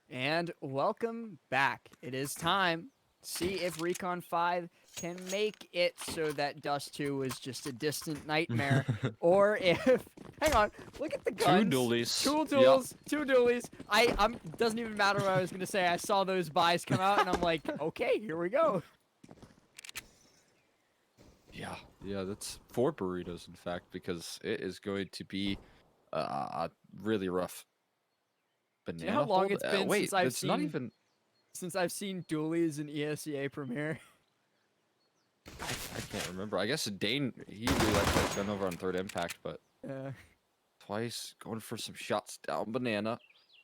And welcome back. It is time to see if Recon 5 can make it so that Dust 2 is just a distant nightmare. Or if hang on, look at the Two guns. dualies. Two Yep. duels, two dualies. I'm doesn't even matter what I was gonna say. I saw those buys come out and I'm like, okay, here we go. Yeah. Yeah, that's 4 burritos, in fact, because it is going to be a really rough Do you know how banana long hold. it's been Wait, that's not even. since I've seen dualies in ESEA Premiere? I can't remember. I guess Dane, he really likes that gun over on third impact, but Uh, twice going for some shots down banana.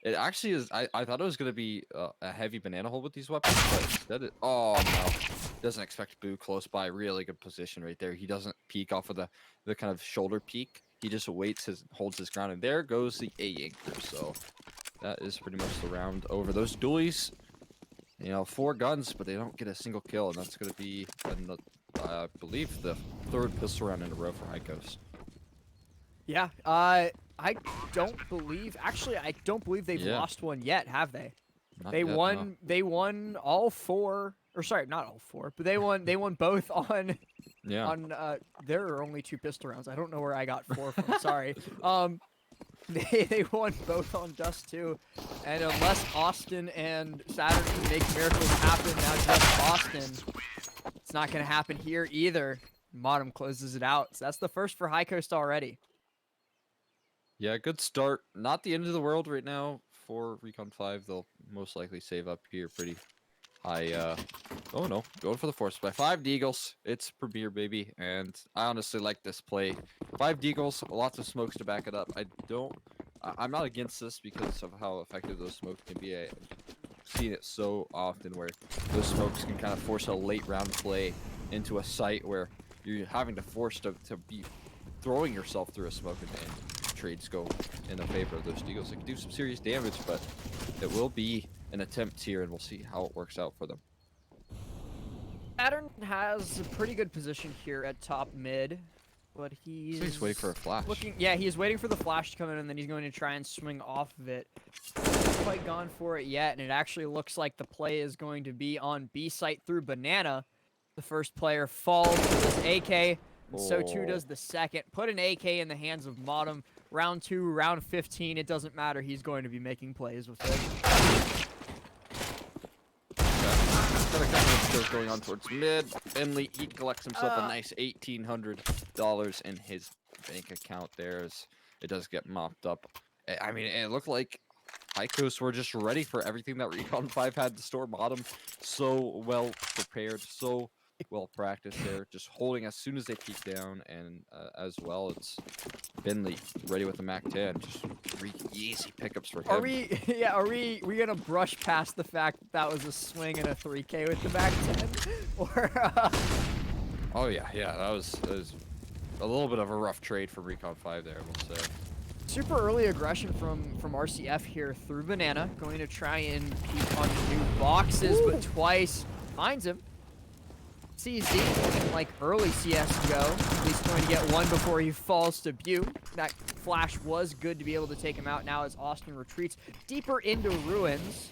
It actually is. I thought it was going to be a heavy banana hold with these weapons, but instead it. Oh, no. Doesn't expect Boo close by. Really good position right there. He doesn't peek off of the kind of shoulder peak. He just waits, holds his ground, and there goes the A anchor. So that is pretty much the round over. Those dualies, 4 guns, but they don't get a single kill, and that's going to be, I believe, the third pistol round in a row for Heikos. yeah. I don't believe. Actually, I don't believe they've Yeah, lost one yet, have they? not They yet, no. won. They won all four. Or sorry, not all four, but they won. They won both on Yeah. on. There are only 2 pistol rounds. I don't know where I got 4 from. Sorry. They won both on Dust 2, and unless Austin and Saturn can make miracles happen, now just Austin, it's not gonna happen here either. Modem closes it out. So that's the first for High Coast already. Yeah, good start. Not the end of the world right now for Recon 5. They'll most likely save up here pretty high. Oh no, going for the force by 5 Deagles. It's Premier, baby, and I honestly like this play. 5 Deagles, lots of smokes to back it up. I'm not against this because of how effective those smokes can be. I've seen it so often where those smokes can kind of force a late round play into a site where you're having to force to be throwing yourself through a smoke, and trades go in the favor of those Deagles. They can do some serious damage, but it will be an attempt here, and we'll see how it works out for them. Saturn has a pretty good position here at top mid, but So he's waiting for a flash. Yeah, he's waiting for the flash to come in, and then he's going to try and swing off of it. Hasn't quite gone for it yet, and it actually looks like the play is going to be on B site through Banana. The first player falls to this AK, and so too does the second. Put an AK in the hands of Modem. Round 2, round 15, it doesn't matter. He's going to be making plays with it. Got a couple of skills going on towards mid. Finley, he collects himself a nice $1,800 in his bank account there as it does get mopped up. I mean, it looked like Heikos were just ready for everything that Recon 5 had to store. Bottom so well prepared, so well practiced there, just holding as soon as they peek down, and as well, it's Finley ready with the Mac 10. Just 3 easy pickups for him. Are we gonna brush past the fact that was a swing and a 3K with the back 10? Or Oh yeah, that was a little bit of a rough trade for Recon 5 there, I will say. super early aggression from RCF here through Banana, going to try and peek on new boxes, but twice finds him. CZ, like early CSGO, at least going to get one before he falls to Butte. That flash was good to be able to take him out now as Austin retreats deeper into ruins.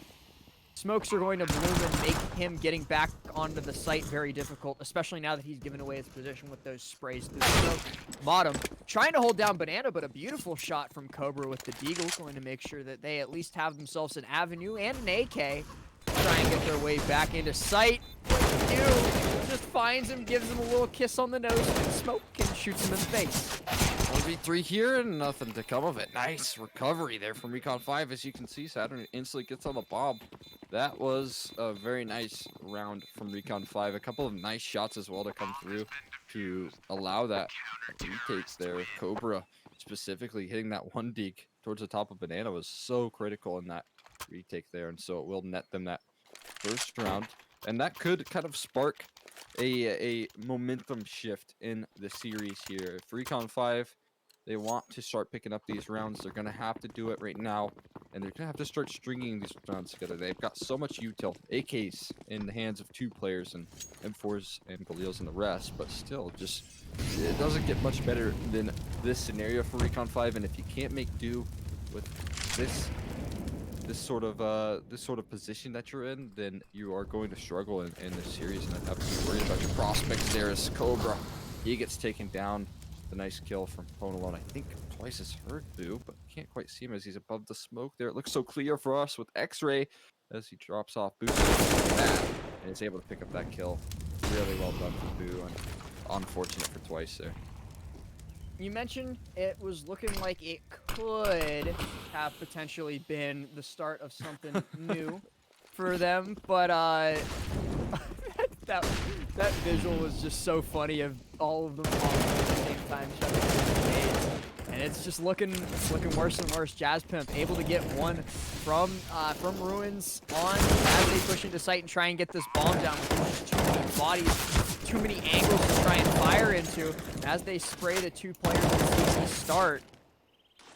Smokes are going to bloom and make him getting back onto the site very difficult, especially now that he's given away his position with those sprays through the smoke. Bottom, trying to hold down Banana, but a beautiful shot from Cobra with the Deagle, going to make sure that they at least have themselves an avenue and an AK. Try and get their way back into sight. What to do? Just finds him, gives him a little kiss on the nose with smoke, and shoots him in the face. 1v3 here and nothing to come of it. Nice recovery there from Recon 5. As you can see, Saturn instantly gets on the bomb. That was a very nice round from Recon 5. A couple of nice shots as well to come through to allow that retakes there. Cobra specifically hitting that 1 deke towards the top of Banana was so critical in that retake there, and so it will net them that first round. And that could kind of spark a momentum shift in the series here. If Recon 5, they want to start picking up these rounds, they're going to have to do it right now, and they're going to have to start stringing these rounds together. They've got so much util, AKs in the hands of 2 players, and M4s and Galils in the rest, but still, just it doesn't get much better than this scenario for Recon 5, and if you can't make do with this this sort of position that you're in, then you are going to struggle in this series and have to be worried about your prospects. There is Cobra. He gets taken down. The nice kill from Ponalone. I think twice as hurt Boo, but can't quite see him as he's above the smoke there. It looks so clear for us with X-Ray as he drops off. Boo's that and is able to pick up that kill. Really well done for Boo, and unfortunate for twice there. You mentioned it was looking like it could have potentially been the start of something new for them, but that visual was just so funny of all of them all at the same time shutting down the grenades. And it's just looking worse and worse. Jazz Pimp able to get one from Ruins on as they push into sight and try and get this bomb down. There's just too many bodies, too many angles to try and fire into. As they spray the 2 players at CC start,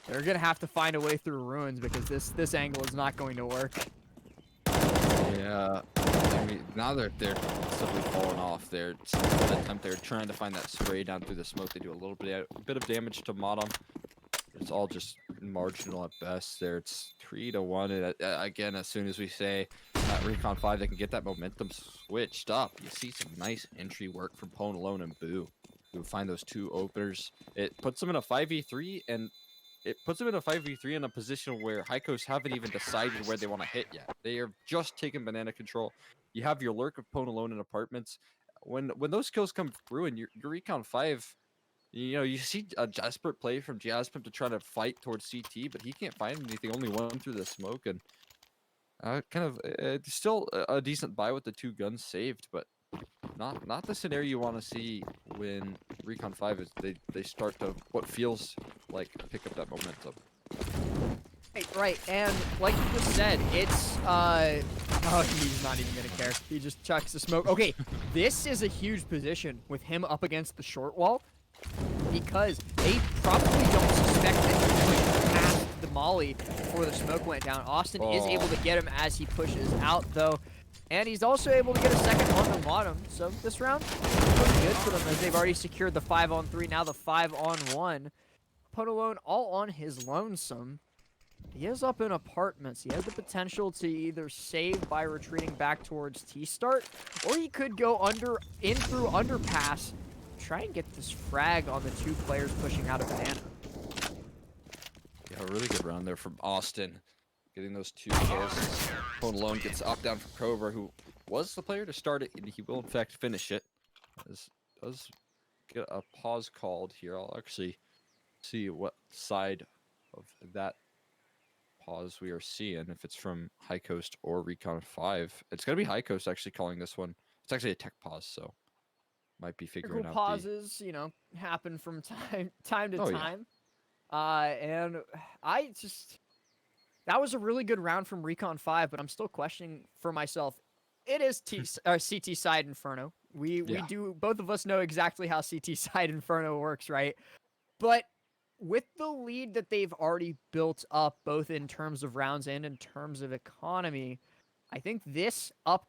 they're gonna have to find a way through Ruins because this angle is not going to work. Yeah, I mean, now they're simply falling off. They're trying to find that spray down through the smoke. They do a little bit of damage to Modem. It's all just marginal at best. There, it's 3-1. And again, as soon as we say Recon 5, they can get that momentum switched up. You see some nice entry work from Ponalone and Boo, who find those 2 openers. It puts them in a 5v3, and it puts them in a 5v3 in a position where High Coast haven't even decided where they want to hit yet. They are just taking banana control. You have your lurk of Ponalone in apartments. When those kills come through and your Recon 5, you know, you see a desperate play from Jaspim to try to fight towards CT, but he can't find anything, only one through the smoke, and still a decent buy with the 2 guns saved, but not the scenario you want to see when Recon 5 is they start to what feels like pick up that momentum. Right, and like you just said, it's oh, he's not even gonna care. He just chucks the smoke. Okay, this is a huge position with him up against the short wall because they probably don't suspect that he pushed past the molly before the smoke went down. Austin is able to get him as he pushes out though. And he's also able to get a second on the bottom. So this round looks good for them as they've already secured the 5-on-3, now the 5-on-1. Ponalone all on his lonesome. He is up in apartments. He has the potential to either save by retreating back towards T-start, or he could go in through underpass, try and get this frag on the 2 players pushing out of banana. Yeah, a really good round there from Austin. Getting those 2 kills. Ponalone gets up down from Cobra, who was the player to start it, and he will in fact finish it. Does get a pause called here. I'll actually see what side of that pause we are seeing, if it's from High Coast or Recon 5. It's gonna be High Coast actually calling this one. It's actually a tech pause, so might be figuring out pauses, you know, happen from time to time. Yeah. And that was a really good round from Recon 5, but I'm still questioning for myself. It is CT side Inferno. We do, both of us know exactly how CT side Inferno works, right? But with the lead that they've already built up, both in terms of rounds and in terms of economy, I think this up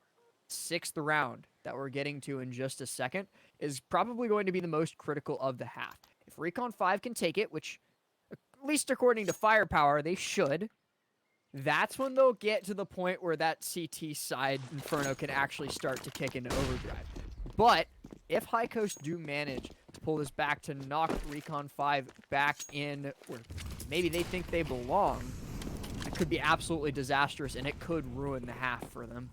6th round that we're getting to in just a second is probably going to be the most critical of the half. If Recon 5 can take it, which, at least according to Firepower, they should, that's when they'll get to the point where that CT side Inferno can actually start to kick into overdrive. But if High Coast do manage to pull this back to knock Recon 5 back in where maybe they think they belong, it could be absolutely disastrous, and it could ruin the half for them.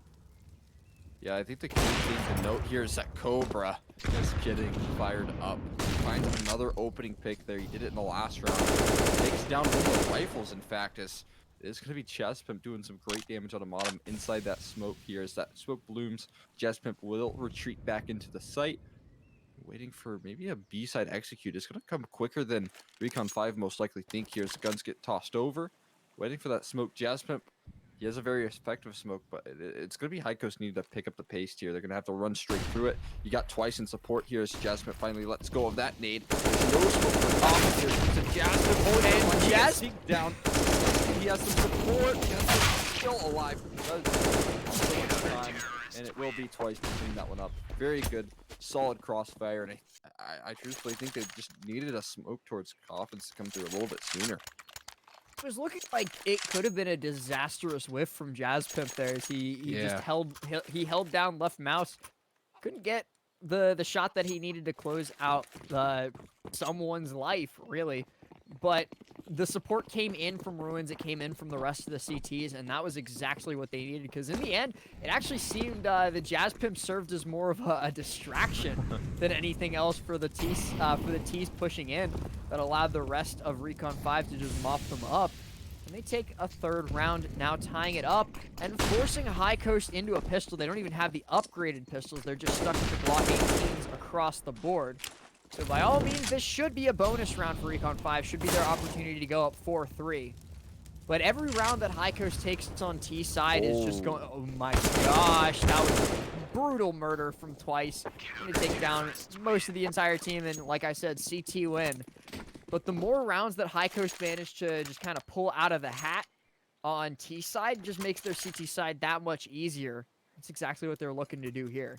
Yeah, I think the key thing to note here is that Cobra is getting fired up. He finds another opening pick there. He did it in the last round. Takes down one of the rifles, in fact, as it's going to be Jaspimp doing some great damage on a Modem inside that smoke here. As that smoke blooms, Jaspimp will retreat back into the site. Waiting for maybe a B-side execute. It's going to come quicker than Recon 5 most likely think here as the guns get tossed over. Waiting for that smoke. Jaspimp, he has a very effective smoke, but it's going to be High Coast needing to pick up the pace here. They're going to have to run straight through it. You got twice in support here as Jaspimp finally lets go of that nade. There's no smoke for off here to Jaspimp. And Jaspimp down. He has some support. Jaspimp still alive. And it will be twice to clean that one up. Very good, solid crossfire. And I truthfully think they just needed a smoke towards Coffins to come through a little bit sooner. It was looking like it could have been a disastrous whiff from Jazz Pimp there as he just held down left mouse. Couldn't get the shot that he needed to close out someone's life, really. But the support came in from Ruins, it came in from the rest of the CTs, and that was exactly what they needed, because in the end, it actually seemed the Jazz Pimp served as more of a distraction than anything else for the T's pushing in that allowed the rest of Recon 5 to just mop them up. And they take a third round, now tying it up and forcing High Coast into a pistol. They don't even have the upgraded pistols. They're just stuck with the Glock 18s across the board. So by all means, this should be a bonus round for Recon 5. Should be their opportunity to go up 4-3. But every round that High Coast takes on T side is just going... Oh my gosh, that was brutal murder from Twice. Going to take down most of the entire team, and like I said, CT win. But the more rounds that High Coast managed to just kind of pull out of the hat on T side just makes their CT side that much easier. That's exactly what they're looking to do here.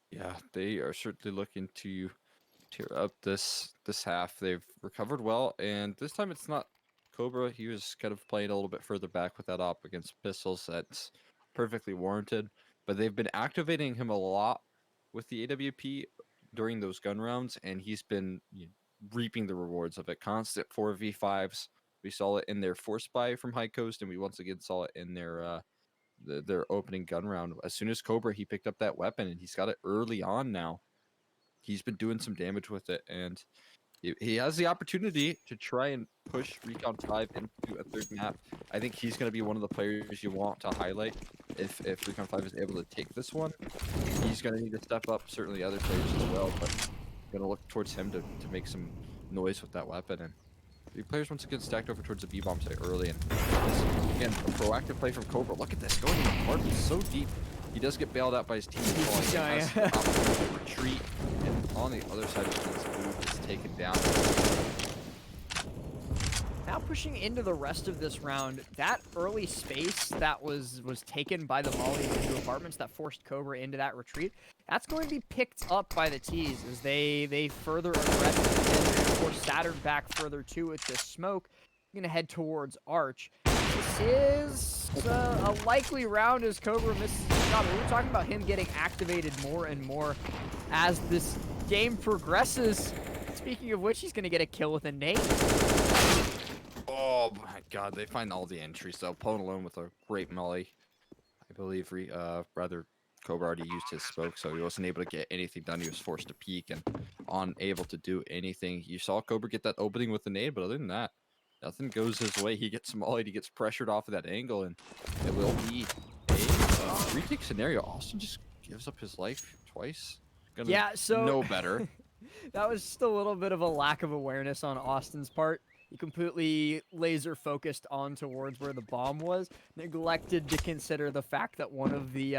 Yeah, they are certainly looking to tear up this half. They've recovered well, and this time it's not Cobra. He was kind of playing a little bit further back with that op against pistols. That's perfectly warranted. But they've been activating him a lot with the AWP during those gun rounds, and he's been reaping the rewards of it. Constant 4v5s. We saw it in their force buy from High Coast, and we once again saw it in their opening gun round. As soon as Cobra, he picked up that weapon, and he's got it early on now. He's been doing some damage with it, and he has the opportunity to try and push Recon 5 into a third map. I think he's going to be one of the players you want to highlight if Recon 5 is able to take this one. He's going to need to step up, certainly other players as well, but going to look towards him to make some noise with that weapon. And the players once again stacked over towards the B-bomb site early, and this, again, a proactive play from Cobra. Look at this, going in hard, so deep. He does get bailed out by his team. He has the opportunity to retreat, and on the other side of the fence, Boo is taken down. Now pushing into the rest of this round, that early space that was taken by the Molly into apartments that forced Cobra into that retreat, that's going to be picked up by the T's as they further aggressive and force Saturn back further too with this smoke. Going to head towards Arch. This is a likely round as Cobra misses the shot. We were talking about him getting activated more and more as this game progresses. Speaking of which, he's going to get a kill with a nade. Oh my god, they find all the entries though. Pone alone with a great molly. I believe rather Cobra already used his smoke, so he wasn't able to get anything done. He was forced to peek and unable to do anything. You saw Cobra get that opening with the nade, but other than that, nothing goes his way. He gets mollied, he gets pressured off of that angle, and it will be a retake scenario. Austin just gives up his life twice. Yeah, so know better. That was just a little bit of a lack of awareness on Austin's part. He completely laser focused on towards where the bomb was, neglected to consider the fact that one of the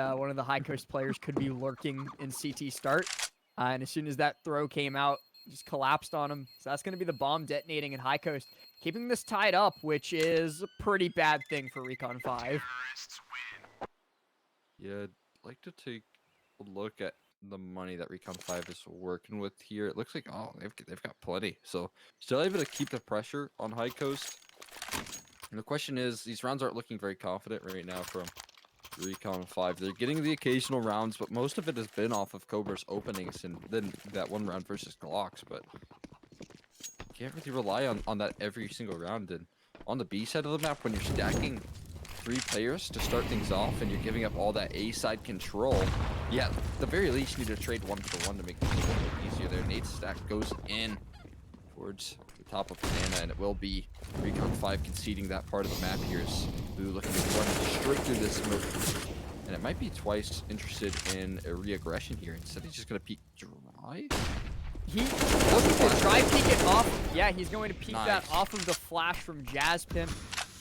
High Coast players could be lurking in CT start. And as soon as that throw came out, just collapsed on him. So that's going to be the bomb detonating in High Coast, keeping this tied up, which is a pretty bad thing for Recon 5. Yeah, I'd like to take a look at the money that Recon 5 is working with here. It looks like, oh, they've got plenty. So still able to keep the pressure on High Coast. And the question is, these rounds aren't looking very confident right now from Recon 5. They're getting the occasional rounds, but most of it has been off of Cobra's openings and then that one round versus Glocks. But you can't really rely on that every single round. And on the B side of the map, when you're stacking 3 players to start things off and you're giving up all that A side control, yeah, at the very least you need to trade 1-for-1 to make things a little bit easier there. Nade stack goes in towards the top of Banana, and it will be Recon 5 conceding that part of the map here as Boo looking to run straight through this smoke. And it might be Twice interested in a re-aggression here. Instead he's just going to peek drive? He's looking to try peek it off. Yeah, he's going to peek that off of the flash from Jazz Pimp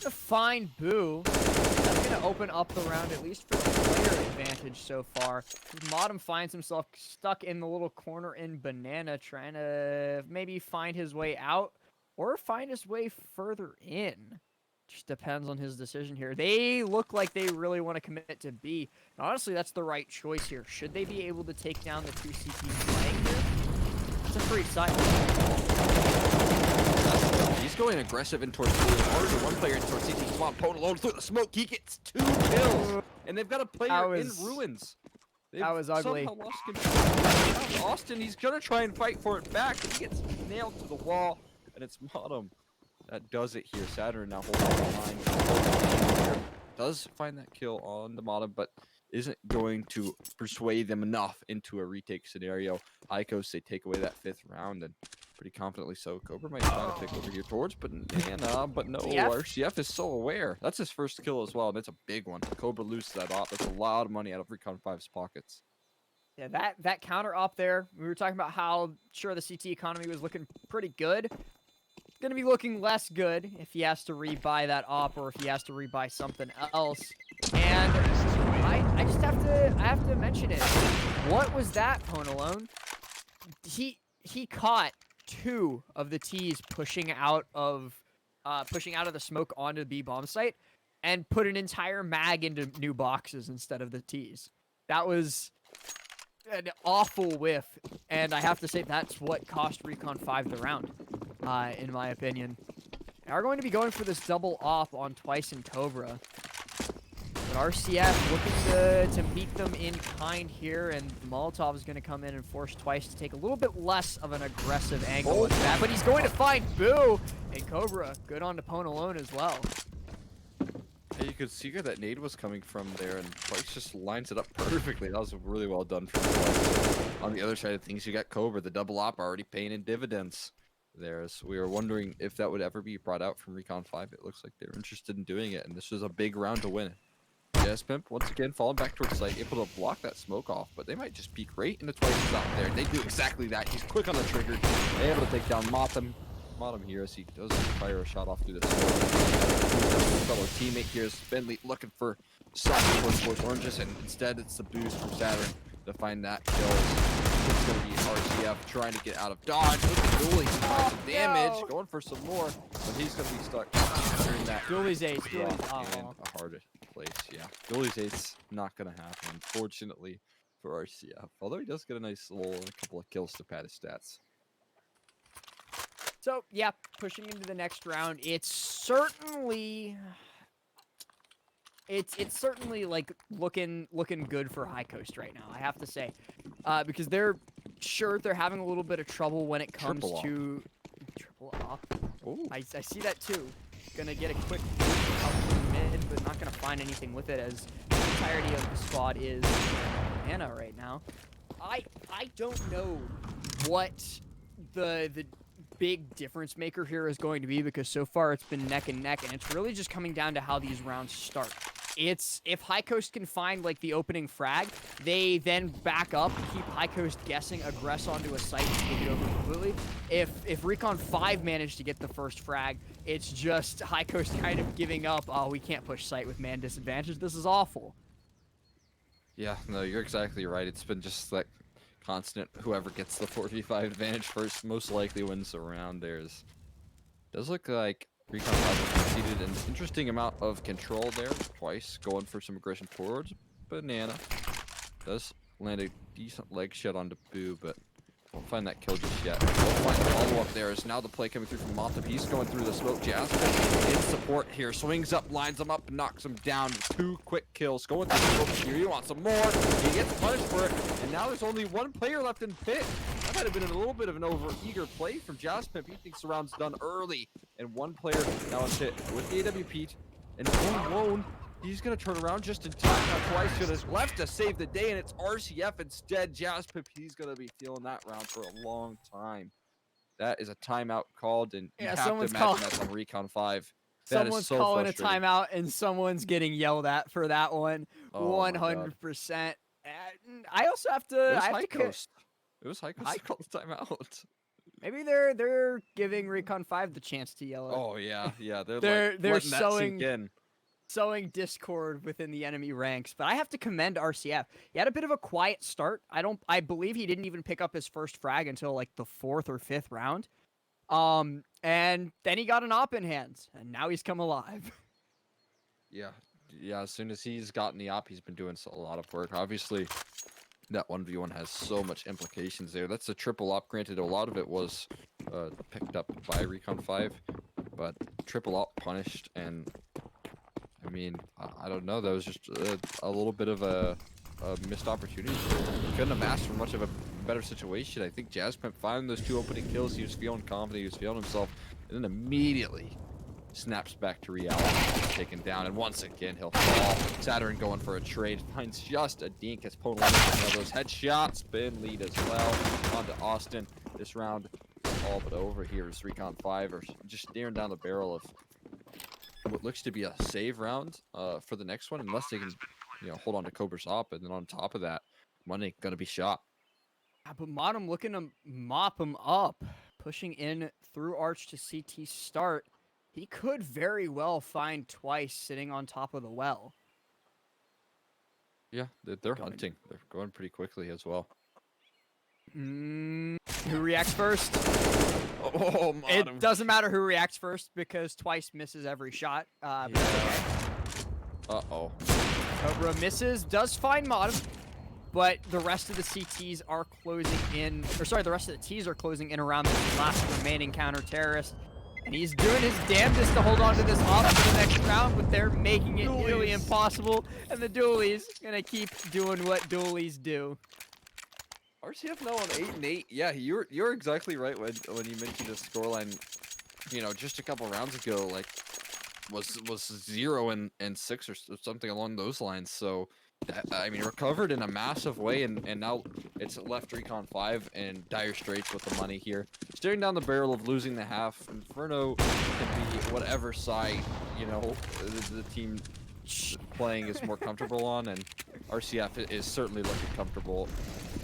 to find Boo. That's going to open up the round, at least for the player advantage so far. Modem finds himself stuck in the little corner in Banana, trying to maybe find his way out or find his way further in. Just depends on his decision here. They look like they really want to commit to B. And honestly, that's the right choice here. Should they be able to take down the 2 CTs playing here? It's a free side. He's going aggressive in towards blue. Already one player in towards CT. Come on, Pone alone through the smoke. He gets 2 kills. And they've got a player in ruins. That was ugly. Somehow lost control. Austin, he's going to try and fight for it back. But he gets nailed to the wall. And it's Modem that does it here. Saturn now holding the line. Does find that kill on the Modem, but isn't going to persuade them enough into a retake scenario. Icos, they take away that 5th round, and pretty confidently so. Cobra might try to pick over here towards Banana, but no, RCF is so aware. That's his first kill as well, and it's a big one. Cobra loses that op. That's a lot of money out of Recon 5's pockets. Yeah, that counter op there, we were talking about how, sure, the CT economy was looking pretty good. It's going to be looking less good if he has to rebuy that op or if he has to rebuy something else. And I just have to mention it. What was that, Pone alone? He caught 2 of the T's pushing out of the smoke onto the B bomb site and put an entire mag into new boxes instead of the T's. That was an awful whiff, and I have to say that's what cost Recon 5 the round, in my opinion. They are going to be going for this double op on Twice and Cobra. But RCF looking to meet them in kind here, and Molotov is going to come in and force Twice to take a little bit less of an aggressive angle with that. But he's going to find Boo, and Cobra good on to Pone alone as well. Yeah, you could see where that nade was coming from there, and Twice just lines it up perfectly. That was really well done from Twice. On the other side of things, you got Cobra, the double op already paying in dividends. We were wondering if that would ever be brought out from Recon 5. It looks like they're interested in doing it, and this was a big round to win. Yes, Pimp, once again, falling back towards site, able to block that smoke off, but they might just peek right into Twice's out there. They do exactly that. He's quick on the trigger, able to take down Modem here as he does fire a shot off through the smoke. His fellow teammate here is Bentley looking for something towards Oranges, and instead it's the boost from Saturn to find that kill. It's going to be RCF trying to get out of dodge. Look at Dooley, some damage, going for some more, but he's going to be stuck during that. Dooley's ace. In a hard place, yeah. Dooley's ace not going to happen, unfortunately, for RCF. Although he does get a nice little couple of kills to pad his stats. So, yeah, pushing into the next round, it's certainly like looking good for High Coast right now, I have to say. Because they're having a little bit of trouble when it comes to triple op. I see that too. Gonna get a quick out to mid, but not gonna find anything with it as the entirety of the squad is Anna right now. I don't know what the big difference maker here is going to be, because so far it's been neck and neck, and it's really just coming down to how these rounds start. It's if High Coast can find like the opening frag, they then back up, keep High Coast guessing, aggress onto a site and take it over completely. If Recon 5 managed to get the first frag, it's just High Coast kind of giving up. Oh, we can't push site with man disadvantage. This is awful. Yeah, no, you're exactly right. It's been just like constant. Whoever gets the 4v5 advantage first most likely wins the round. Does look like Recon 5 has conceded an interesting amount of control there. Twice going for some aggression towards Banana. Does land a decent leg shot onto Boo, but won't find that kill just yet. Won't find the follow-up there. Is now the play coming through from Motham. He's going through the smoke. Jasper in support here. Swings up, lines him up, knocks him down. 2 quick kills. Going through the smoke here. He wants some more. He gets punished for it. And now there's only 1 player left in pit. That might have been a little bit of an over-eager play from Jasper. He thinks the round's done early. And 1 player now in pit with the AWP. And alone, he's going to turn around just in time. Now Twice should have left to save the day, and it's RCF instead. Jasper, he's going to be feeling that round for a long time. That is a timeout called, and you have to imagine that's on Recon 5. Someone's calling a timeout, and someone's getting yelled at for that one. 100%. I also have to... It was High Coast. It was High Coast called the timeout. Maybe they're giving Recon 5 the chance to yell at. Oh, yeah. They're sowing discord within the enemy ranks. But I have to commend RCF. He had a bit of a quiet start. I believe he didn't even pick up his first frag until like the 4th or 5th round. And then he got an op in hands, and now he's come alive. Yeah, as soon as he's gotten the op, he's been doing a lot of work. Obviously, that 1v1 has so much implications there. That's a triple op. Granted, a lot of it was picked up by Recon 5, but triple op punished, and I mean, I don't know. That was just a little bit of a missed opportunity. Couldn't have asked for much of a better situation. I think Jazzpimp finding those 2 opening kills. He was feeling confident. He was feeling himself, and then immediately snaps back to reality, taken down, and once again he'll fall. Saturn going for a trade, finds just a dink as Pone one of those headshots. Bin lead as well. On to Austin. This round all but over here as Recon 5 are just staring down the barrel of what looks to be a save round for the next one, unless they can, hold on to Cobra's op, and then on top of that, money gonna be shot. But Modem looking to mop him up, pushing in through Arch to CT start. He could very well find Twice sitting on top of the well. Yeah, they're hunting. They're going pretty quickly as well. Who reacts first? Oh, Modem. It doesn't matter who reacts first because Twice misses every shot. Uh-oh. Cobra misses, does find Modem, but the rest of the CTs are closing in, or sorry, the rest of the Ts are closing in around the last remaining counter-terrorist. And he's doing his damnedest to hold on to this op for the next round, but they're making it nearly impossible. And the dualies gonna keep doing what dualies do. RCF now on 8-8. Yeah, you're exactly right when you mentioned the scoreline. Just a couple rounds ago, like was 0-6 or something along those lines. So I mean, recovered in a massive way, and now it's left Recon 5 in dire straits with the money here. Staring down the barrel of losing the half. Inferno can be whatever side, the team playing is more comfortable on, and RCF is certainly looking comfortable,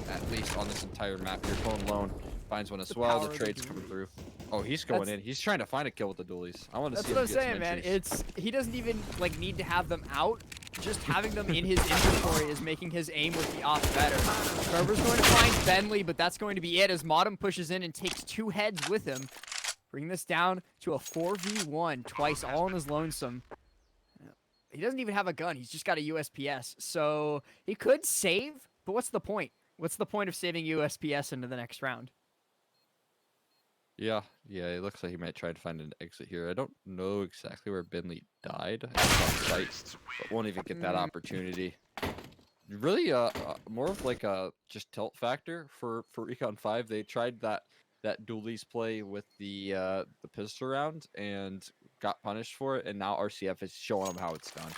at least on this entire map here. Cone Lone finds one as well. The trade's coming through. Oh, he's going in. He's trying to find a kill with the dualies. I want to see him get some entries. That's what I'm saying, man. He doesn't even need to have them out. Just having them in his inventory is making his aim with the op better. Trevor's going to find Bentley, but that's going to be it as Modem pushes in and takes 2 heads with him. Bring this down to a 4v1, Twice all on his lonesome. He doesn't even have a gun. He's just got a USPS. So he could save, but what's the point? What's the point of saving USPS into the next round? Yeah, it looks like he might try to find an exit here. I don't know exactly where Bentley died. It's on site, but won't even get that opportunity. Really, more of like a just tilt factor for Recon 5. They tried that dualies play with the pistol round and got punished for it, and now RCF is showing them how it's done.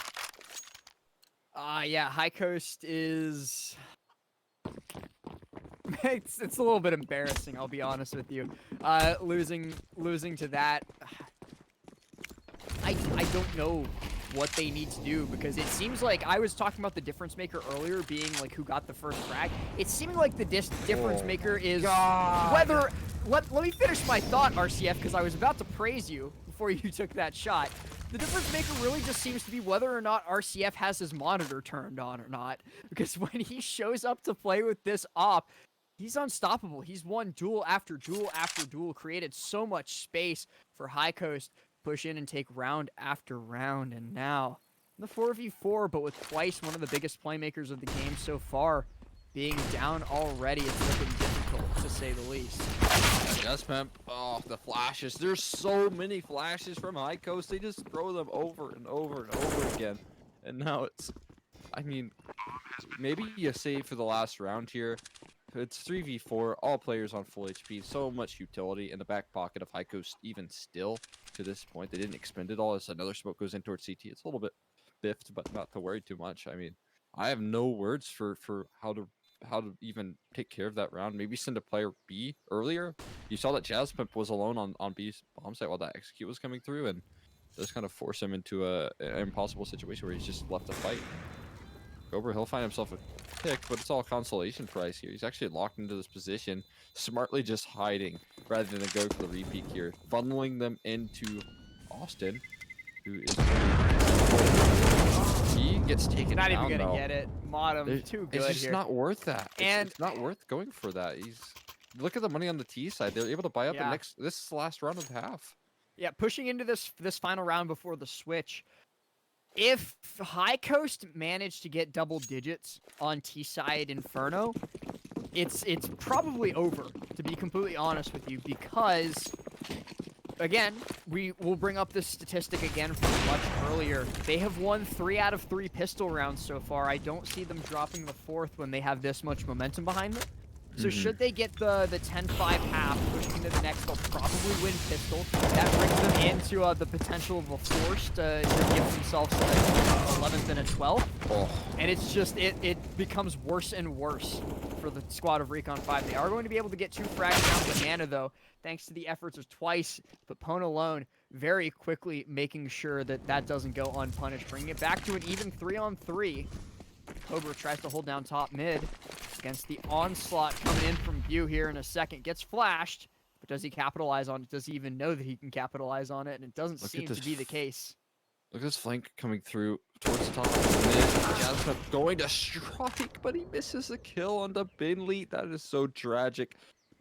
Yeah, High Coast is... it's a little bit embarrassing, I'll be honest with you. Losing to that, I don't know what they need to do, because it seems like I was talking about the difference maker earlier being like who got the first frag. It's seeming like the difference maker is whether... Let me finish my thought, RCF, because I was about to praise you before you took that shot. The difference maker really just seems to be whether or not RCF has his monitor turned on or not. Because when he shows up to play with this op, he's unstoppable. He's won duel after duel after duel, created so much space for High Coast to push in and take round after round. And now, the 4v4, but with Twice, one of the biggest playmakers of the game so far, being down already, it's looking difficult, to say the least. Jazzpimp, oh, the flashes. There's so many flashes from High Coast. They just throw them over and over and over again. And now it's, I mean, maybe you save for the last round here. It's 3v4, all players on full HP. So much utility in the back pocket of High Coast, even still to this point. They didn't expend it all as another smoke goes in towards CT. It's a little bit biffed, but not to worry too much. I mean, I have no words for how to even take care of that round. Maybe send a player B earlier. You saw that Jazzpimp was alone on B's bomb site while that execute was coming through, and just kind of force him into an impossible situation where he's just left to fight. Cobra, he'll find himself a pick, but it's all consolation prize here. He's actually locked into this position, smartly just hiding rather than going for the repeat here, funneling them into Austin, who is he gets taken down. Not even gonna get it. Modem, too good. It's just here. not worth that. It's not worth going for that. Look at the money on the T side. They're able to buy up the next. This is the last round of half. Yeah, pushing into this final round before the switch. If High Coast managed to get double digits on T-side Inferno, it's probably over, to be completely honest with you, because again, we will bring up this statistic again from much earlier. They have won 3 out of 3 pistol rounds so far. I don't see them dropping the 4th when they have this much momentum behind them. So should they get the 10-5 half, pushing into the next, they'll probably win pistol. That brings them into the potential of a force to give themselves an 11th and a 12th. Oh. And it's just, it becomes worse and worse for the squad of Recon 5. They are going to be able to get 2 frags down banana, though, thanks to the efforts of Twice, but Pwn alone very quickly making sure that that doesn't go unpunished, bringing it back to an even 3-on-3. Cobra tries to hold down top mid against the onslaught coming in from View here in a second. Gets flashed, but does he capitalize on it? Does he even know that he can capitalize on it? And it doesn't seem to be the case. Look at this flank coming through towards the top of the mid. Jasmine going to strike, but he misses the kill on the Binley. That is so tragic.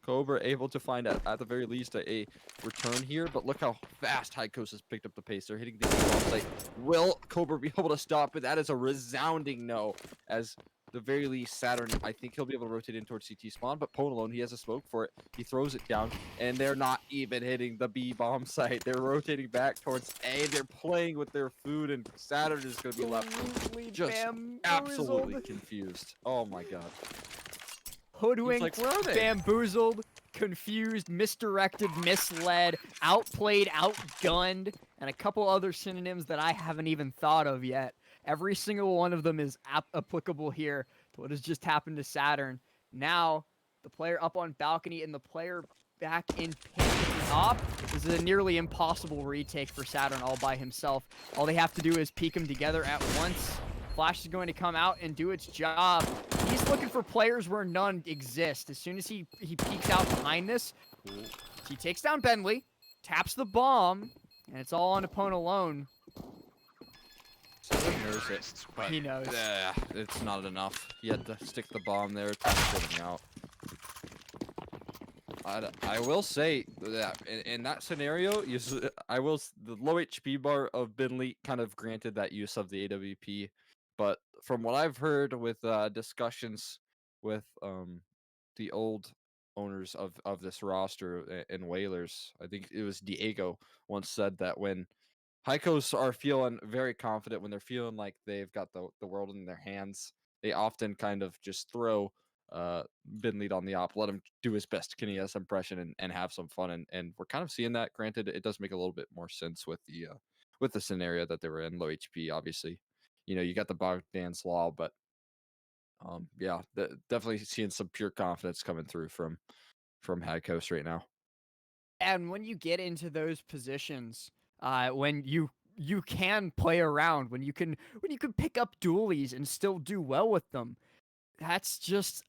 Cobra able to find at the very least a return here, but look how fast High Coast has picked up the pace. They're hitting the bomb site. Will Cobra be able to stop it? That is a resounding no, as the very least Saturn, I think he'll be able to rotate in towards CT spawn, but Pwn alone, he has a smoke for it. He throws it down, and they're not even hitting the B bomb site. They're rotating back towards A. They're playing with their food, and Saturn is going to be left just absolutely confused. Oh my god. Hoodwinked, like, where are they? bamboozled, confused, misdirected, misled, outplayed, outgunned, and a couple other synonyms that I haven't even thought of yet. Every single one of them is applicable here to what has just happened to Saturn. Now, the player up on balcony and the player back in pit top. This is a nearly impossible retake for Saturn all by himself. All they have to do is peek them together at once. Flash is going to come out and do its job. He's looking for players where none exist. As soon as he peeks out behind this, he takes down Bentley, taps the bomb, and it's all on Pwn alone. Saturn knows it, but he knows. Yeah, it's not enough. He had to stick the bomb there, getting out. I will say that in that scenario, the low HP bar of Binley kind of granted that use of the AWP, but from what I've heard with discussions with the old owners of this roster and Whalers, I think it was Diego once said that when Heikos are feeling very confident, when they're feeling like they've got the world in their hands, they often kind of just throw Bin lead on the op, let him do his best Kineas impression and have some fun, and we're kind of seeing that. Granted, it does make a little bit more sense with the scenario that they were in, low HP, obviously. You know, you got the Bogdan's Law, but yeah, definitely seeing some pure confidence coming through from High Coast right now. And when you get into those positions, when you can play around, when you can pick up dualies and still do well with them, that's just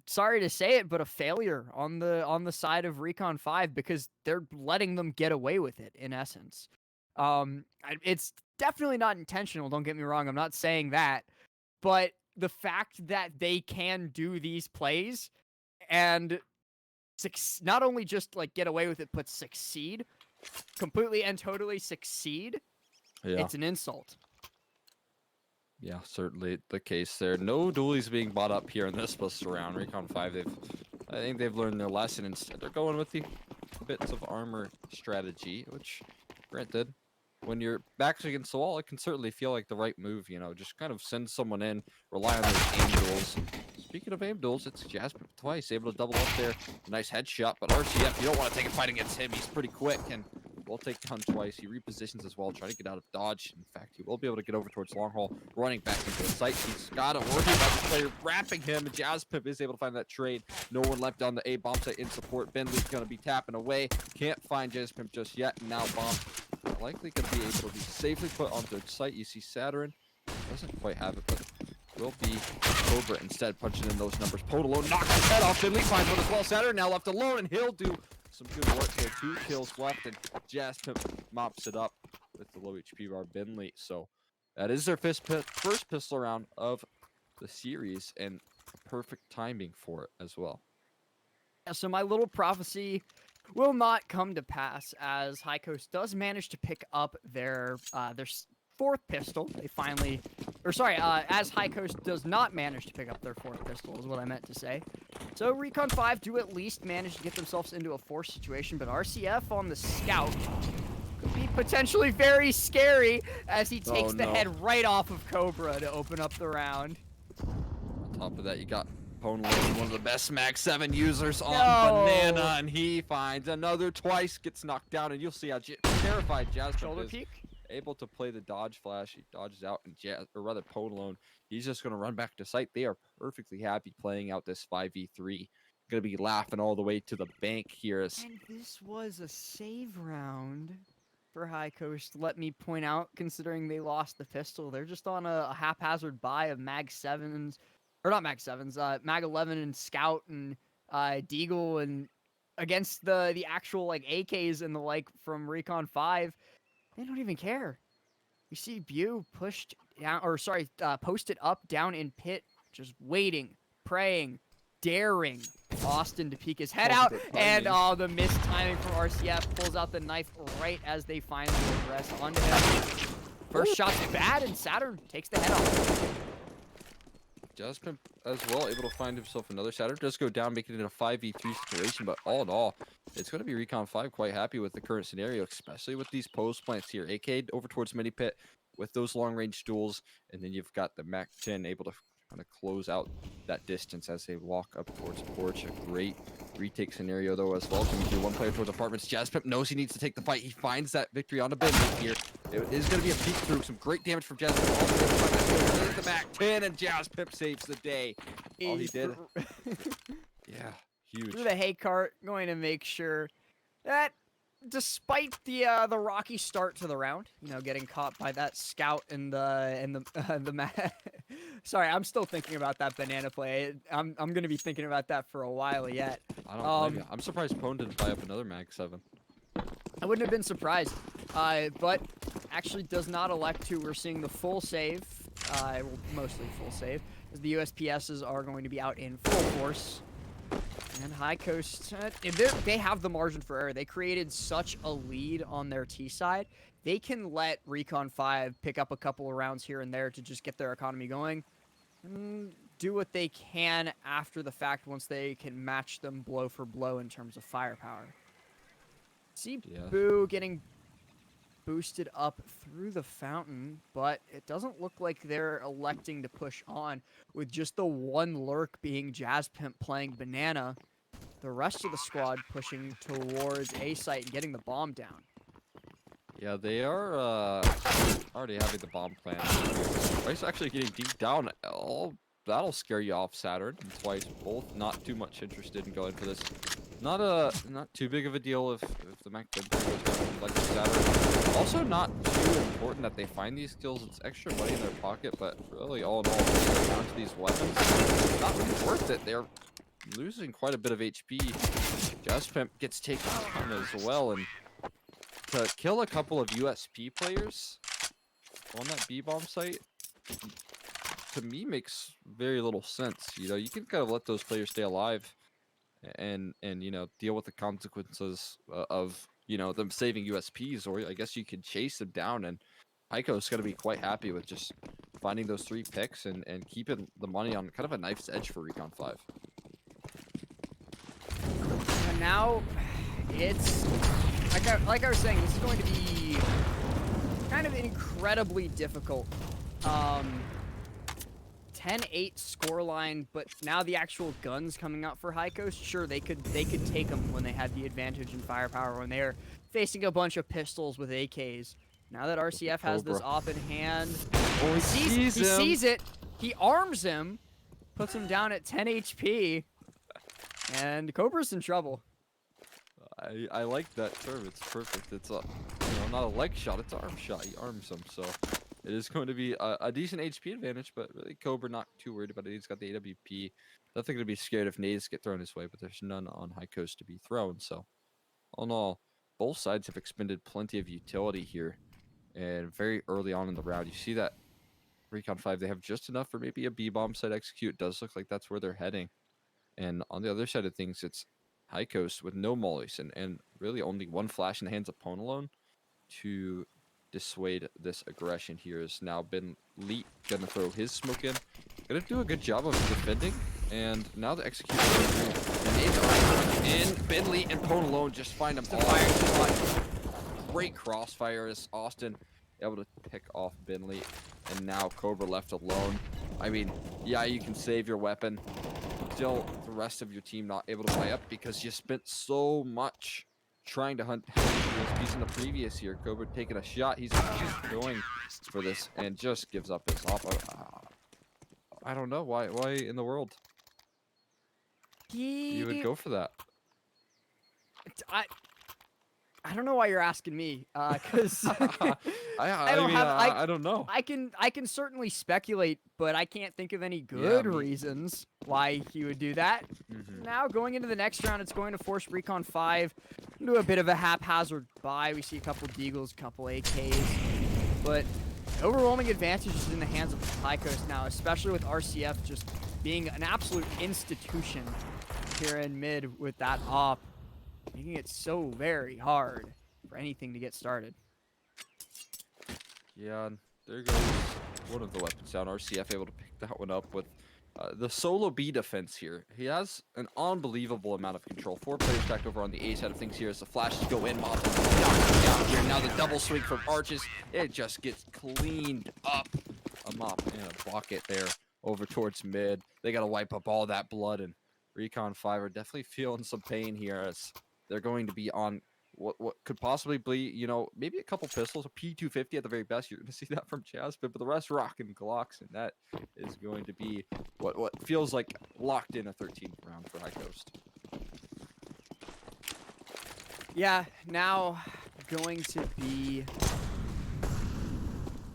sorry to say it, but a failure on the side of Recon 5, because they're letting them get away with it in essence. It's definitely not intentional, don't get me wrong, I'm not saying that, but the fact that they can do these plays and not only just like get away with it, but succeed completely and totally succeed, it's an insult. Yeah, certainly the case there. No dualies being bought up here in this plus round. Recon 5, I think they've learned their lesson. Instead, they're going with the bits of armor strategy, which, granted, when you're back against the wall, it can certainly feel like the right move, you know, just kind of send someone in, rely on those aim duels. Speaking of aim duels, it's Jasper Twice able to double up there. Nice headshot, but RCF, you don't want to take a fight against him. He's pretty quick, and will take down Twice. He repositions as well, trying to get out of dodge. In fact, he will be able to get over towards long haul, running back into the site. He's got it working about the player, wrapping him, and Jazzpip is able to find that trade. No one left on the A bomb site in support. Bentley's going to be tapping away. Can't find Jazzpip just yet, and now bomb likely going to be able to be safely put onto the site. You see Saturn doesn't quite have it, but will be Cobra instead, punching in those numbers. Podolo knocks his head off. Finley finds one as well. Saturn now left alone, and he'll do some good work here. 2 kills left, and Jaspimp mops it up with the low HP bar Binley. So that is their first pistol round of the series, and perfect timing for it as well. Yeah, so my little prophecy will not come to pass, as High Coast does manage to pick up their fourth pistol. They finally, as High Coast does not manage to pick up their fourth pistol, is what I meant to say. So Recon 5 do at least manage to get themselves into a forced situation, but RCF on the scout could be potentially very scary as he takes the head right off of Cobra to open up the round. On top of that, you got Pone Lane, one of the best Mag 7 users on Banana, and he finds another twice, gets knocked down, and you'll see how terrified Jazz Shoulder is. peek. Able to play the dodge flash. He dodges out, and Pone Lone, he's just going to run back to site. They are perfectly happy playing out this 5v3. Going to be laughing all the way to the bank here. And this was a save round for High Coast, let me point out, considering they lost the pistol. They're just on a haphazard buy of Mag 7s, or not Mag 7s, Mag 11 and Scout and Deagle, and against the actual like AKs and the like from Recon 5. They don't even care. You see Bu pushed down, or sorry, posted up, down in pit, just waiting, praying, daring Austin to peek his head out, and the missed timing from RCF pulls out the knife right as they finally address onto him. First shot's bad, and Saturn takes the head off. Jasmine as well, able to find himself another Saturn. Does go down, making it a 5v3 situation, but all in all, it's going to be Recon 5 quite happy with the current scenario, especially with these post plants here. AK'd over towards Mini Pit with those long-range duels, and then you've got the Mac 10 able to kind of close out that distance as they walk up towards Porch. A great retake scenario, though, as well. Coming through one player towards apartments. Jazzpimp knows he needs to take the fight. He finds that victory on the bend here. It is going to be a peek through. Some great damage from Jazzpimp. The Mac 10, and Jazzpimp saves the day. All he did. Yeah, huge. Through the hay cart, going to make sure that despite the rocky start to the round, you know, getting caught by that scout and the sorry, I'm still thinking about that banana play. I'm gonna be thinking about that for a while yet. I don't blame you. I'm surprised Pone didn't buy up another Mag 7. I wouldn't have been surprised, but actually does not elect to. We're seeing the full save, well, mostly full save, as the USPSs are going to be out in full force. And High Coast, they have the margin for error. They created such a lead on their T side. They can let Recon 5 pick up a couple of rounds here and there to just get their economy going. And do what they can after the fact once they can match them blow for blow in terms of firepower. See Boo getting boosted up through the fountain, but it doesn't look like they're electing to push on, with just the one lurk being Jazzpimp playing banana. The rest of the squad pushing towards A site and getting the bomb down. Yeah, they are already having the bomb plan. Twice actually getting deep down. Oh, that'll scare you off, Saturn. And Twice both not too much interested in going for this. Not too big of a deal if the Mac 10 goes down like Saturn. Also not too important that they find these kills. It's extra money in their pocket, but really all in all, down to these weapons, it's not really worth it. They're losing quite a bit of HP. Jazzpimp gets taken down as well, and to kill a couple of USP players on that B-bomb site, to me, makes very little sense. You know, you can kind of let those players stay alive and you know, deal with the consequences of, you know, them saving USPs, or I guess you could chase them down, and Heiko's going to be quite happy with just finding those 3 picks and keeping the money on kind of a knife's edge for Recon 5. And now it's like I was saying, this is going to be kind of incredibly difficult. 10-8 scoreline, but now the actual guns coming out for High Coast, sure, they could take them when they had the advantage in firepower, when they're facing a bunch of pistols with AKs. Now that RCF has this op in hand, he sees it, he arms him, puts him down at 10 HP, and Cobra's in trouble. I like that term. It's perfect. It's you know, not a leg shot, it's arm shot. He arms him, so it is going to be a decent HP advantage, but really Cobra not too worried about it. He's got the AWP. Nothing to be scared if nades get thrown his way, but there's none on High Coast to be thrown. So, all in all, both sides have expended plenty of utility here. And very early on in the round, you see that Recon 5, they have just enough for maybe a B-bomb side execute. It does look like that's where they're heading. And on the other side of things, it's High Coast with no mollies and really only one flash in the hands of Pone alone to dissuade this aggression here. Is now been Leet gonna throw his smoke in. Gonna do a good job of defending. And now the execution and Ben Leet and Pone alone just find him all. Great crossfire as Austin able to pick off Ben Leet. And now Cobra left alone. I mean, yeah, you can save your weapon. Still, the rest of your team not able to play up because you spent so much trying to hunt USPs in the previous year. Cobra taking a shot. He's going for this and just gives up his op. I don't know why in the world you would go for that. I don't know why you're asking me, because I don't know. I can certainly speculate, but I can't think of any good reasons why he would do that. Now going into the next round, it's going to force Recon 5 into a bit of a haphazard buy. We see a couple Deagles, a couple AKs, but overwhelming advantage is in the hands of High Coast now, especially with RCF just being an absolute institution here in mid with that op, making it so very hard for anything to get started. Yeah, and there goes one of the weapons down. RCF able to pick that one up with the solo B defense here. He has an unbelievable amount of control. 4 players stacked over on the A side of things here as the flashes go in. Mob down here. Now the double swing from Arches. It just gets cleaned up. A mop and a bucket there over towards mid. They got to wipe up all that blood, and Recon 5 are definitely feeling some pain here as they're going to be on what could possibly be, you know, maybe a couple pistols, a P250 at the very best. You're going to see that from Jasper, but the rest rocking Glocks, and that is going to be what feels like locked in a 13th round for High Coast. Yeah, now going to be...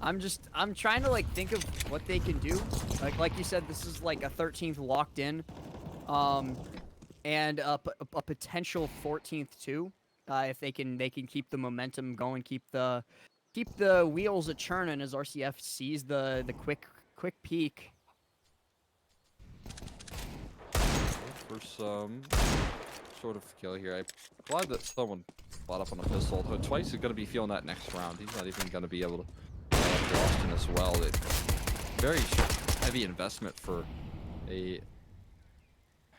I'm trying to like think of what they can do. Like you said, this is like a 13th locked in, and a potential 14th too. If they can keep the momentum going, keep the wheels a churning as RCF sees the quick peak. For some sort of kill here. I'm glad that someone bought up on a pistol. Although Twice is going to be feeling that next round. He's not even going to be able to after Austin as well. Very heavy investment for a,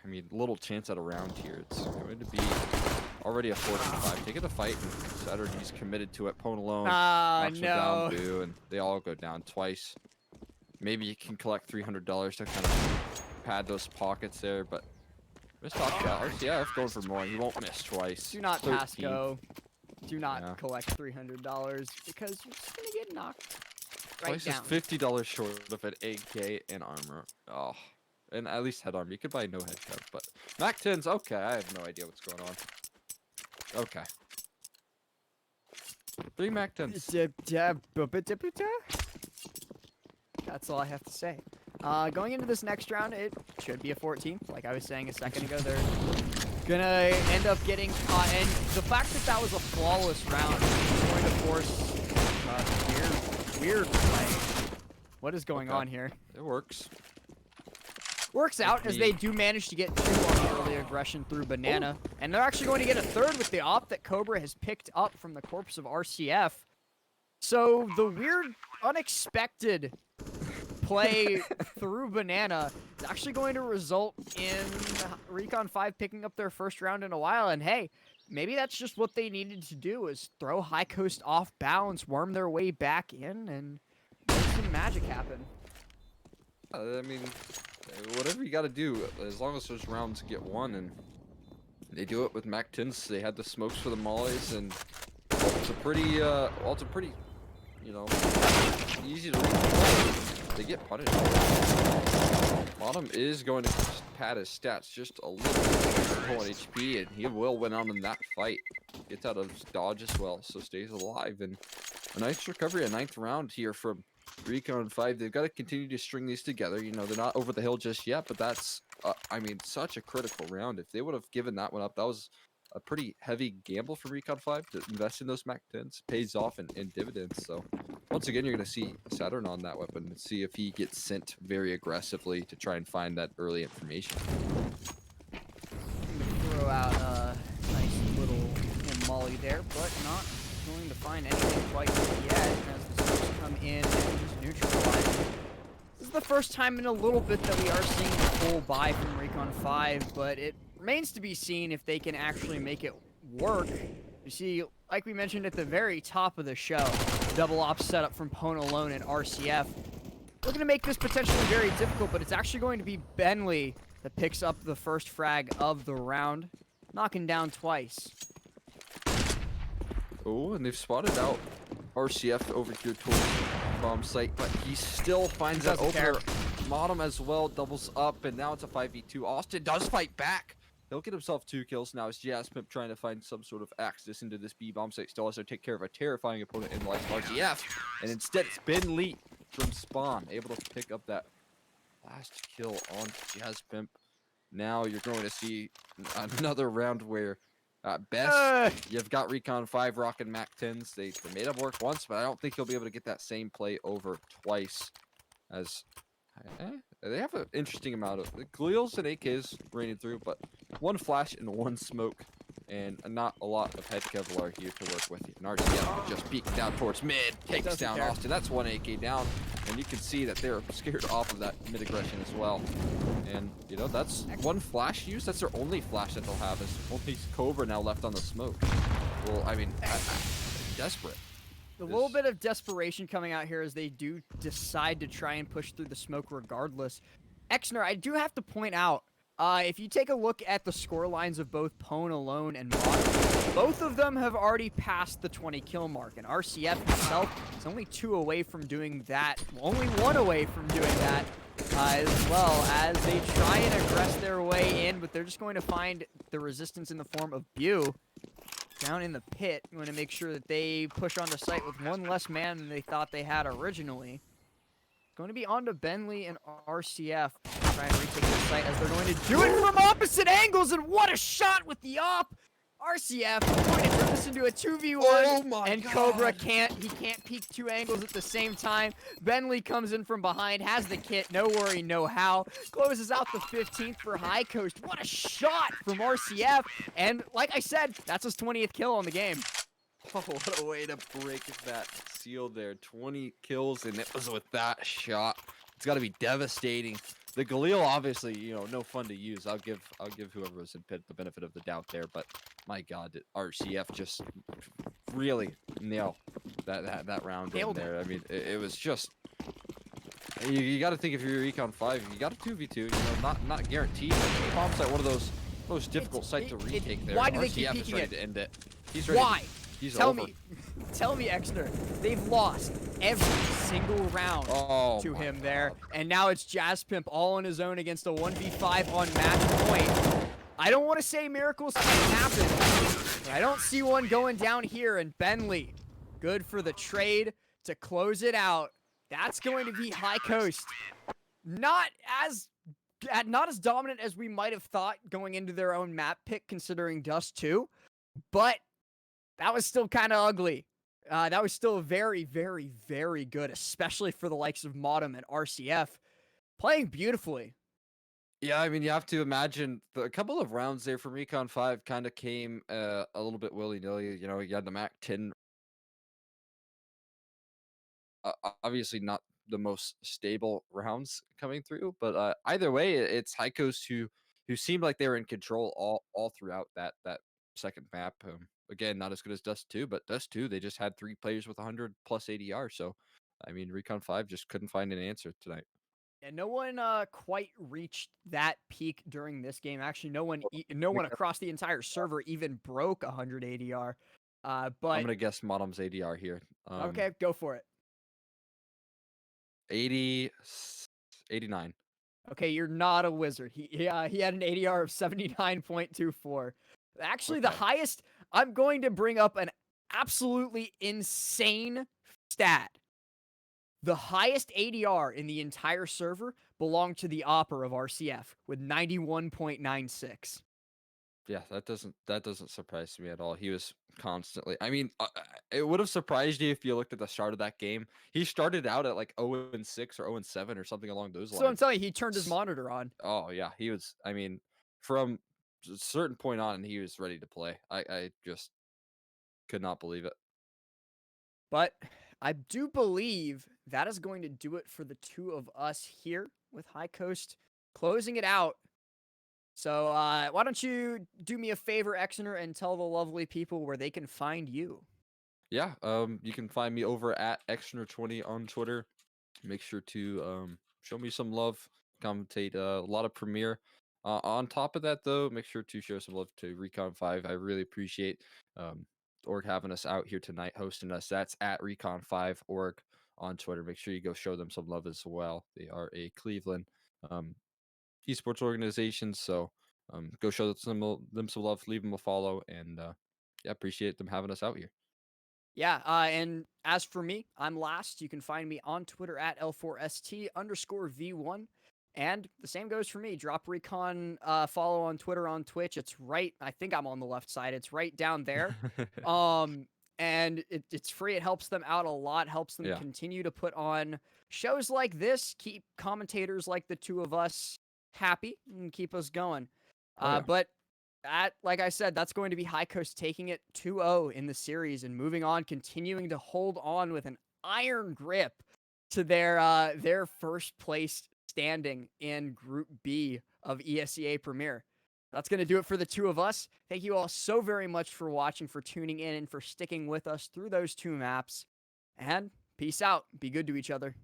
I mean, little chance at a round here. It's going to be already a 4-5. Taking the fight, and Saturday's committed to it. Pone alone. No. Down, Boo, and they all go down twice. Maybe you can collect $300 to kind of pad those pockets there, but missed off shot. RCF going for more. He won't miss twice. Do not pass go. Do not collect $300 because you're just gonna get knocked right down. Twice is $50 short of an AK and armor. Oh, and at least head armor. You could buy no head cap, but Mac 10s. Okay, I have no idea what's going on. Okay. 3 Mac 10s. That's all I have to say. Going into this next round, it should be a 14th. Like I was saying a second ago, they're gonna end up getting caught. And the fact that that was a flawless round is going to force weird play. What is going on here? It works. Works out as they do manage to get 2 on the early aggression through Banana. And they're actually going to get a 3rd with the op that Cobra has picked up from the corpse of RCF. So the weird, unexpected play through Banana is actually going to result in Recon 5 picking up their first round in a while. And hey, maybe that's just what they needed to do, is throw High Coast off balance, worm their way back in, and make some magic happen. I mean, whatever you got to do, as long as those rounds get won, and they do it with Mac 10s. They had the smokes for the mollies, and it's a pretty, you know, easy to read. They get punished. Bottom is going to pad his stats just a little bit, low on HP, and he will win on in that fight. Gets out of his dodge as well, so stays alive. And a nice recovery, a 9th round here from Recon 5. They've got to continue to string these together. You know, they're not over the hill just yet, but that's, I mean, such a critical round. If they would have given that one up, that was a pretty heavy gamble for Recon 5 to invest in those Mac 10s. Pays off in dividends. So once again, you're going to see Saturn on that weapon and see if he gets sent very aggressively to try and find that early information. Throw out a nice little molly there, but not going to find anything quite yet as the smokes come in and just neutralize. This is the first time in a little bit that we are seeing the full buy from Recon 5, but it remains to be seen if they can actually make it work. You see, like we mentioned at the very top of the show, double op setup from Pwn alone and RCF. Looking to make this potentially very difficult, but it's actually going to be Bentley that picks up the first frag of the round, knocking down twice. Oh, and they've spotted out RCF over here towards the bomb site, but he still finds that opener. Modem as well doubles up, and now it's a 5v2. Austin does fight back. He'll get himself 2 kills. Now it's Jaspimp trying to find some sort of access into this B bomb site. Still has to take care of a terrifying opponent in the likes of RCF, and instead it's Ben Lee from Spawn able to pick up that last kill on Jaspimp. Now you're going to see another round where at best, you've got Recon 5 rocking Mac 10s. They made up work once, but I don't think you'll be able to get that same play over twice. As they have an interesting amount of Gleals and AKs raining through, but 1 flash and 1 smoke, and not a lot of head Kevlar here to work with. And RTF just peeking down towards mid, takes down Austin. That's 1 AK down, and you can see that they're scared off of that mid aggression as well. And, you know, that's 1 flash use. That's their only flash that they'll have. Is only Cobra now left on the smoke. Well, I mean, desperate. A little bit of desperation coming out here as they do decide to try and push through the smoke regardless. Exner, I do have to point out, if you take a look at the score lines of both Pwn alone and Modern, both of them have already passed the 20 kill mark, and RCF himself is only 2 away from doing that, only 1 away from doing that. As well as they try and aggress their way in, but they're just going to find the resistance in the form of Bu down in the pit. You want to make sure that they push onto site with 1 less man than they thought they had originally. Going to be onto Bentley and RCF to try and retake the site as they're going to do it from opposite angles, and what a shot with the op! RCF going to turn this into a 2v1, and God. Cobra can't peek 2 angles at the same time. Bentley comes in from behind, has the kit, no worry, no how. Closes out the 15th for High Coast. What a shot from RCF, and like I said, that's his 20th kill on the game. Oh, what a way to break that seal there. 20 kills, and it was with that shot. It's got to be devastating. The Galil, obviously, you know, no fun to use. I'll give whoever was in pit the benefit of the doubt there, but my God, did RCF just really nail that round in there. I mean, it was just you got to think if you're Recon 5, you got a 2v2. You know, not guaranteed. But bomb's at one of those most difficult sites to retake there. Why do they keep RCF peeking is ready it? to end it. He's ready. Why? He's Tell over. me, Exner. They've lost every single round to him there, and now it's Jaspimp all on his own against a 1v5 on match point. I don't want to say miracles can't happen, but I don't see one going down here. And Bentley, good for the trade to close it out. That's going to be High Coast. Not as dominant as we might have thought going into their own map pick, considering Dust 2, but that was still kind of ugly. That was still very, very, very good, especially for the likes of Modem and RCF. Playing beautifully. Yeah, I mean, you have to imagine a couple of rounds there from Recon 5 kind of came a little bit willy-nilly. You know, you had the Mac 10. Obviously not the most stable rounds coming through, but either way, it's High Coast who seemed like they were in control all throughout that second map. Again, not as good as Dust 2, but Dust 2, they just had 3 players with 100 plus ADR. So, I mean, Recon 5 just couldn't find an answer tonight. And no one quite reached that peak during this game. Actually, no one across the entire server even broke 100 ADR. But I'm gonna guess Modem's ADR here. Okay, go for it. 89. Okay, you're not a wizard. He had an ADR of 79.24. Actually, the highest. I'm going to bring up an absolutely insane stat. The highest ADR in the entire server belonged to the Opera of RCF with 91.96. Yeah, that doesn't surprise me at all. He was constantly. I mean, it would have surprised you if you looked at the start of that game. He started out at like 0-6 or 0-7 or something along those lines. So I'm telling you, he turned his monitor on. Oh yeah, he was. I mean, from a certain point on, he was ready to play. I just could not believe it. But I do believe that is going to do it for the two of us here with High Coast closing it out. So why don't you do me a favor, Exeter, and tell the lovely people where they can find you? Yeah, you can find me over at Exner20 on Twitter. Make sure to show me some love, commentate a lot of Premiere. On top of that, though, make sure to show some love to Recon 5. I really appreciate um, Org having us out here tonight, hosting us. That's at Recon 5 Org on Twitter. Make sure you go show them some love as well. They are a Cleveland um, esports organization, so go show them some love, leave them a follow, and yeah, appreciate them having us out here. Yeah, and as for me, I'm last. You can find me on Twitter at L4ST_V1. And the same goes for me. Drop Recon follow on Twitter, on Twitch. It's right, I think I'm on the left side. It's right down there. Um, and it's free. It helps them out a lot, helps them Yeah. continue to put on shows like this, keep commentators like the two of us happy, and keep us going. Oh yeah. But like I said, that's going to be High Coast taking it 2-0 in the series and moving on, continuing to hold on with an iron grip to their first place standing in Group B of ESEA Premier. That's going to do it for the two of us. Thank you all so very much for watching, for tuning in, and for sticking with us through those two maps. And peace out. Be good to each other.